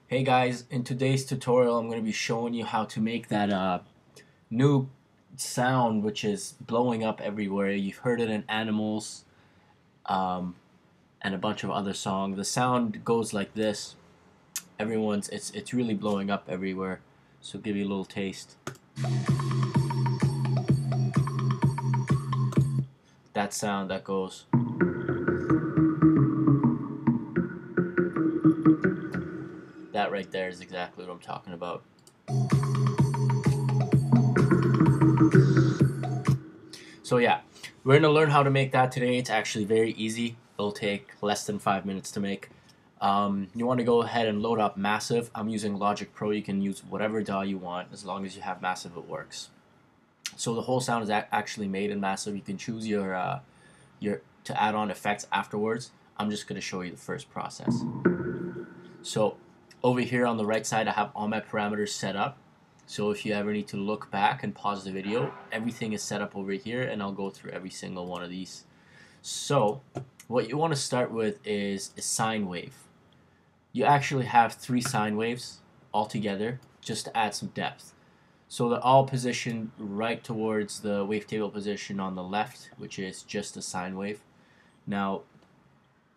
Hey guys, in today's tutorial I'm going to be showing you how to make that new sound which is blowing up everywhere. You've heard it in Animals um, and a bunch of other songs. The sound goes like this. It's really blowing up everywhere. So give you a little taste. That sound that goes. That right there is exactly what I'm talking about. So yeah, we're gonna learn how to make that today. It's actually very easy. It'll take less than 5 minutes to make. You want to go ahead and load up Massive. I'm using Logic Pro. You can use whatever DAW you want as long as you have Massive. It works. So the whole sound is actually made in Massive. You can choose your to add on effects afterwards. I'm just gonna show you the first process. So over here on the right side, I have all my parameters set up. So if you ever need to look back and pause the video, everything is set up over here, and I'll go through every single one of these. So what you want to start with is a sine wave. You actually have 3 sine waves all together just to add some depth. So they're all positioned right towards the wavetable position on the left, which is just a sine wave. Now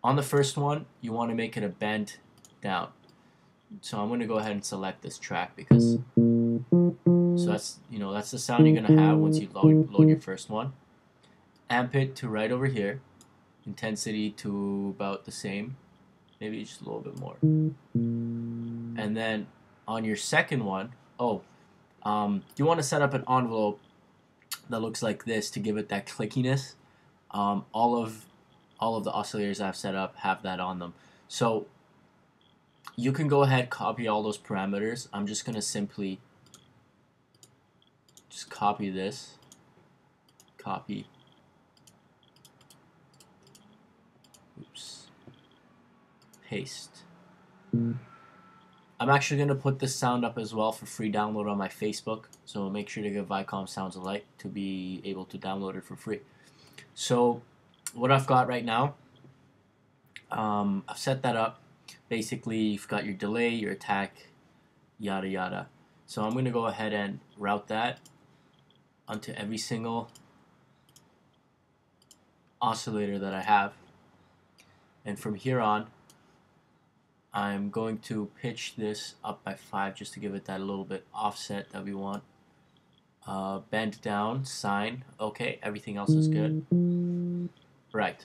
on the first one, you want to make it a bend down. So I'm going to go ahead and select this track because that's the sound you're going to have once you load your first one. Amp it to right over here. Intensity to about the same. Maybe just a little bit more. And then on your second one, you want to set up an envelope that looks like this to give it that clickiness. All of the oscillators I've set up have that on them. So you can go ahead, copy all those parameters. I'm just going to simply just copy this, copy, paste. I'm actually going to put this sound up as well for free download on my Facebook, so make sure to give Vicom Sounds a like to be able to download it for free. So what I've got right now, I've set that up. Basically, you've got your delay, your attack, yada yada. So I'm going to go ahead and route that onto every single oscillator that I have. And from here on, I'm going to pitch this up by 5 just to give it that little bit offset that we want. Bend down, sine. Okay, everything else is good. Right.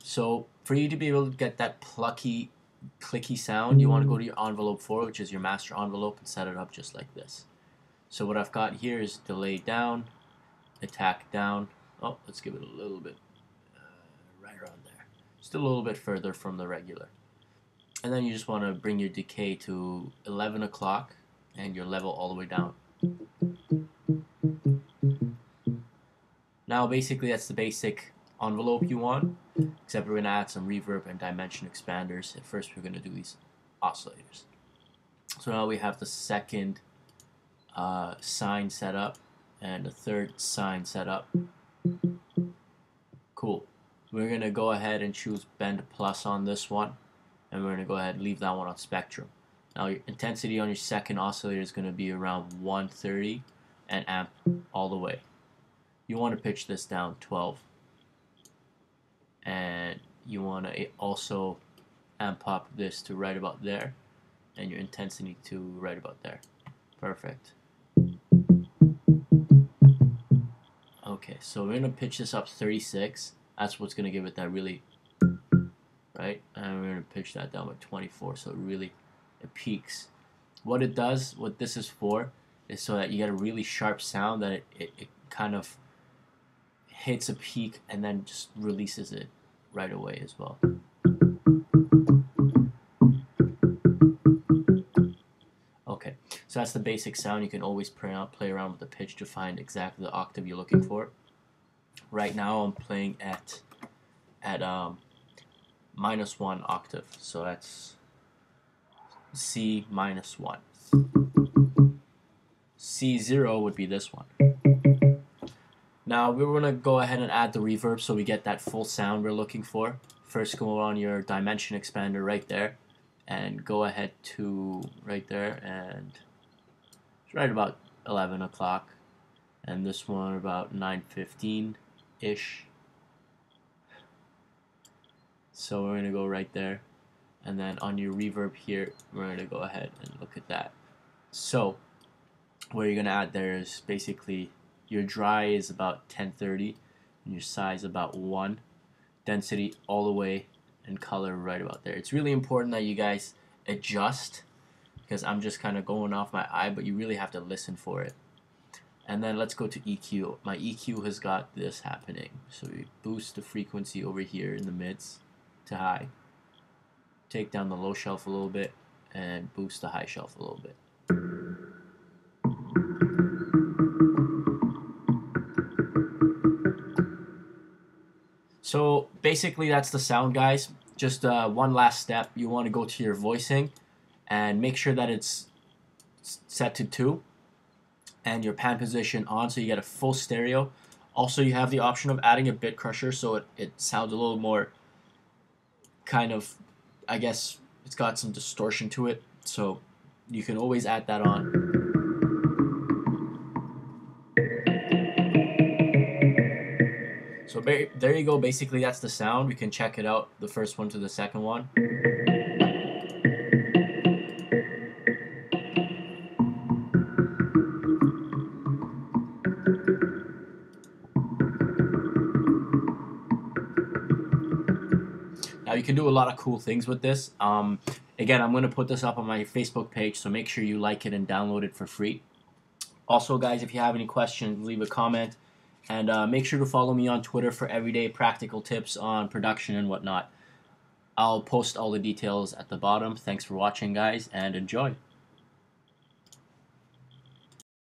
So for you to be able to get that plucky, clicky sound, you want to go to your envelope 4, which is your master envelope, and set it up just like this. So what I've got here is delay down, attack down. Oh, let's give it a little bit right around there. Just a little bit further from the regular. And then you just want to bring your decay to 11 o'clock and your level all the way down. Now basically that's the basic envelope you want, except we're going to add some reverb and dimension expanders. At first we're going to do these oscillators. So now we have the second sine set up and the third sine set up. Cool. We're going to go ahead and choose bend plus on this one, and we're going to go ahead and leave that one on spectrum. Now your intensity on your second oscillator is going to be around 130 and amp all the way. You want to pitch this down 12, and you want to also amp up this to right about there, and your intensity to right about there. Perfect. Okay, so we're going to pitch this up 36. That's what's going to give it that really, right? And we're going to pitch that down by 24, so it peaks. What it does, what this is for, is so that you get a really sharp sound that it kind of hits a peak and then just releases it right away as well. Okay, so that's the basic sound. You can always play around with the pitch to find exactly the octave you're looking for. Right now I'm playing at -1 octave, so that's C -1. C0 would be this one. Now we're going to go ahead and add the reverb so we get that full sound we're looking for. First go on your dimension expander right there, and go ahead to right there, and it's right about 11 o'clock, and this one about 9:15 ish. So we're gonna go right there, and then on your reverb here, we're gonna go ahead and look at that. So what you're gonna add there is basically your dry is about 1030 and your size about 1, density all the way, and color right about there. It's really important that you guys adjust, because I'm just kind of going off my eye, but you really have to listen for it. And then let's go to EQ. My EQ has got this happening. So we boost the frequency over here in the mids to high, take down the low shelf a little bit, and boost the high shelf a little bit. So basically that's the sound, guys. Just one last step. You want to go to your voicing and make sure that it's set to 2 and your pan position on, so you get a full stereo. Also, you have the option of adding a bit crusher, so it sounds a little more kind of, I guess it's got some distortion to it, so you can always add that on. So there you go. Basically that's the sound. We can check it out, the first one to the second one. Now you can do a lot of cool things with this. Again, I'm going to put this up on my Facebook page, so make sure you like it and download it for free. Also, guys, if you have any questions, leave a comment. And make sure to follow me on Twitter for everyday practical tips on production and whatnot. I'll post all the details at the bottom. Thanks for watching, guys, and enjoy.